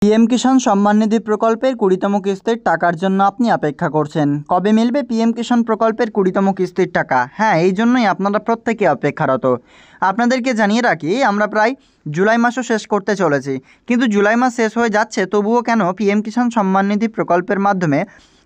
PM Kisan Samman Nidhi প্রকল্পের 20তম কিস্তির টাকার জন্য আপনি অপেক্ষা করছেন। কবে মিলবে পিএম কিষাণ প্রকল্পের 20তম কিস্তির টাকা? হ্যাঁ, এই জন্যই আপনারা প্রত্যেকে অপেক্ষারত। আপনাদেরকে জানিয়ে রাখি, আমরা প্রায় জুলাই মাসও শেষ করতে চলেছি, কিন্তু জুলাই মাস শেষ হয়ে যাচ্ছে, তবুও কেন পিএম কিষাণ সম্মান নিধি প্রকল্পের মাধ্যমে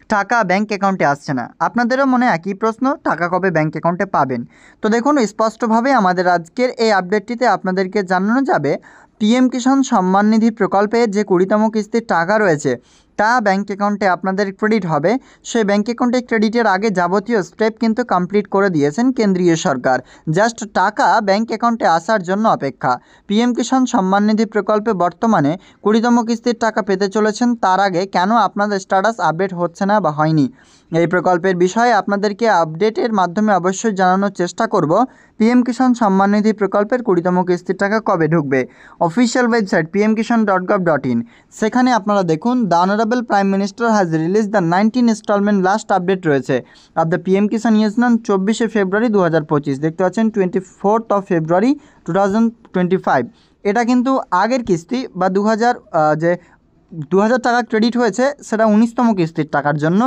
টাকা ব্যাঙ্ক অ্যাকাউন্টে আসছে না? আপনাদেরও মনে একই প্রশ্ন, টাকা কবে ব্যাঙ্ক অ্যাকাউন্টে পাবেন? তো দেখুন, স্পষ্টভাবে আমাদের আজকের এই আপডেটটিতে আপনাদেরকে জানানো যাবে পিএম কিষাণ সম্মান নিধি প্রকল্পের যে 20তম কিস্তির টাকা রয়েছে তা ব্যাঙ্ক অ্যাকাউন্টে আপনাদের ক্রেডিট হবে। সেই ব্যাঙ্ক অ্যাকাউন্টে ক্রেডিটের আগে যাবতীয় স্টেপ কিন্তু কমপ্লিট করে দিয়েছেন কেন্দ্রীয় সরকার। জাস্ট টাকা ব্যাঙ্ক অ্যাকাউন্টে আসার জন্য অপেক্ষা। পিএম কিষাণ সম্মান নিধি প্রকল্পে বর্তমানে 20তম কিস্তির টাকা পেতে চলেছেন, তার আগে কেন আপনাদের স্ট্যাটাস আপডেট হচ্ছে না বা হয়নি, এই প্রকল্পের বিষয়ে আপনাদেরকে আপডেটের মাধ্যমে অবশ্যই জানানোর চেষ্টা করব। পিএম কিষাণ সম্মান নিধি প্রকল্পের 20তম কিস্তির টাকা কবে ঢুকবে? অফিসিয়াল ওয়েবসাইট pmkishan.gov.in, সেখানে আপনারা দেখুন, the honourable prime minister has release the 19 instalment last update রয়েছে of the PM Kisan Yojana 24শে ফেব্রুয়ারি 2025। দেখতে পাচ্ছেন 24th of February 2025। এটা কিন্তু আগের কিস্তি বা 2000 টাকা ক্রেডিট হয়েছে, সেটা 19তম কিস্তির টাকার জন্য,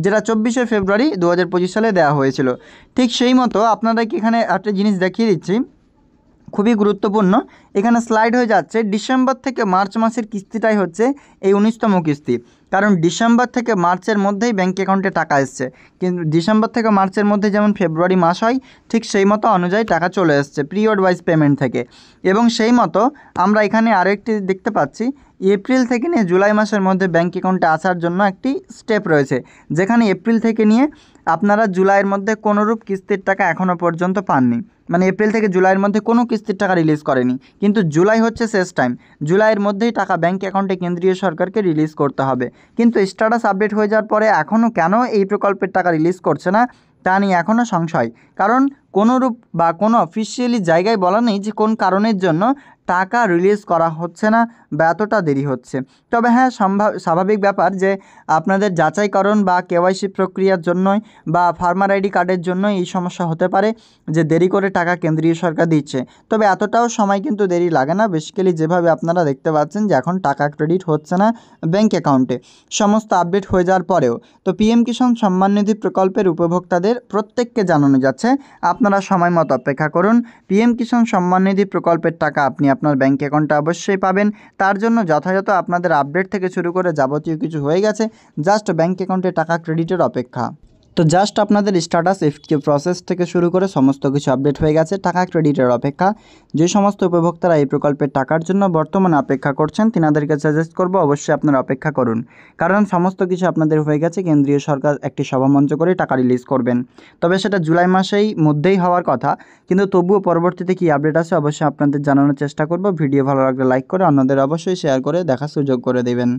যেটা 24শে ফেব্রুয়ারি 2025 সালে দেওয়া হয়েছিল। ঠিক সেই মতো আপনারা কি এখানে একটা জিনিস দেখিয়ে দিচ্ছি, খুবই গুরুত্বপূর্ণ। এখানে স্লাইড হয়ে যাচ্ছে ডিসেম্বর থেকে মার্চ মাসের কিস্তিটাই হচ্ছে এই 19তম কিস্তি, কারণ ডিসেম্বর থেকে মার্চের মধ্যেই ব্যাঙ্ক অ্যাকাউন্টে টাকা এসছে। কিন্তু ডিসেম্বর থেকে মার্চের মধ্যে যেমন ফেব্রুয়ারি মাস হয়, ঠিক সেই মতো অনুযায়ী টাকা চলে এসছে পিরিয়ড ওয়াইজ পেমেন্ট থেকে। এবং সেই মতো আমরা এখানে আরও একটি দেখতে পাচ্ছি, এপ্রিল থেকে নিয়ে জুলাই মাসের মধ্যে ব্যাঙ্ক অ্যাকাউন্টে আসার জন্য একটি স্টেপ রয়েছে, যেখানে এপ্রিল থেকে নিয়ে আপনারা জুলাইয়ের মধ্যে কোনোরূপ কিস্তির টাকা এখনও পর্যন্ত পাননি। মানে এপ্রিল থেকে জুলাইয়ের মধ্যে কোনো কিস্তির টাকা রিলিজ করেনি, কিন্তু জুলাই হচ্ছে শেষ টাইম। জুলাইয়ের মধ্যেই টাকা ব্যাঙ্ক অ্যাকাউন্টে কেন্দ্রীয় সরকারকে রিলিজ করতে হবে। কিন্তু স্ট্যাটাস আপডেট হয়ে যাওয়ার পরে এখনও কেন এই প্রকল্পের টাকা রিলিজ করছে না, তা নিয়ে এখনও সংশয়। কারণ কোনোরূপ বা কোনো অফিসিয়ালি জায়গায় বলা নেই যে কোন কারণের জন্য টাকা রিলিজ করা হচ্ছে না বা এতটা দেরি হচ্ছে। তবে হ্যাঁ, স্বাভাবিক ব্যাপার যে আপনাদের যাচাইকরণ বা কেওয়াইসি প্রক্রিয়ার জন্যই বা ফার্মার আইডি কার্ডের জন্যই এই সমস্যা হতে পারে যে দেরি করে টাকা কেন্দ্রীয় সরকার দিচ্ছে। তবে এতটাও সময় কিন্তু দেরি লাগে না। বেসিক্যালি যেভাবে আপনারা দেখতে পাচ্ছেন যে এখন টাকা ক্রেডিট হচ্ছে না ব্যাঙ্ক অ্যাকাউন্টে, সমস্ত আপডেট হয়ে যাওয়ার পরেও। তো পিএম কিষাণ সম্মান নিধি প্রকল্পের উপভোক্তাদের প্রত্যেককে জানানো যাচ্ছে, আপনারা সময় মতো অপেক্ষা করুন। পিএম কিষাণ সম্মান নিধি প্রকল্পের টাকা আপনি আপনার ব্যাঙ্ক অ্যাকাউন্টে অবশ্যই পাবেন। তার জন্য যথাযথ আপনাদের আপডেট থেকে শুরু করে যাবতীয় কিছু হয়ে গেছে, জাস্ট ব্যাঙ্ক অ্যাকাউন্টে টাকা ক্রেডিটের অপেক্ষা। তো জাস্ট আপনাদের স্ট্যাটাস এফটিও প্রসেস থেকে শুরু করে সমস্ত কিছু আপডেট হয়ে গেছে, টাকা ক্রেডিটের অপেক্ষা। যে সমস্ত উপভোক্তারা এই প্রকল্পের টাকার জন্য বর্তমানে অপেক্ষা করছেন, তিনাদেরকে সাজেস্ট করব অবশ্যই আপনারা অপেক্ষা করুন, কারণ সমস্ত কিছু আপনাদের হয়ে গেছে। কেন্দ্রীয় সরকার একটি সভামঞ্চ করে টাকা রিলিজ করবেন, তবে সেটা জুলাই মাসেই মধ্যেই হওয়ার কথা। কিন্তু তবুও পরবর্তীতে কী আপডেট আছে অবশ্যই আপনাদের জানানোর চেষ্টা করব। ভিডিও ভালো লাগলে লাইক করে অন্যদের অবশ্যই শেয়ার করে দেখার সুযোগ করে দেবেন।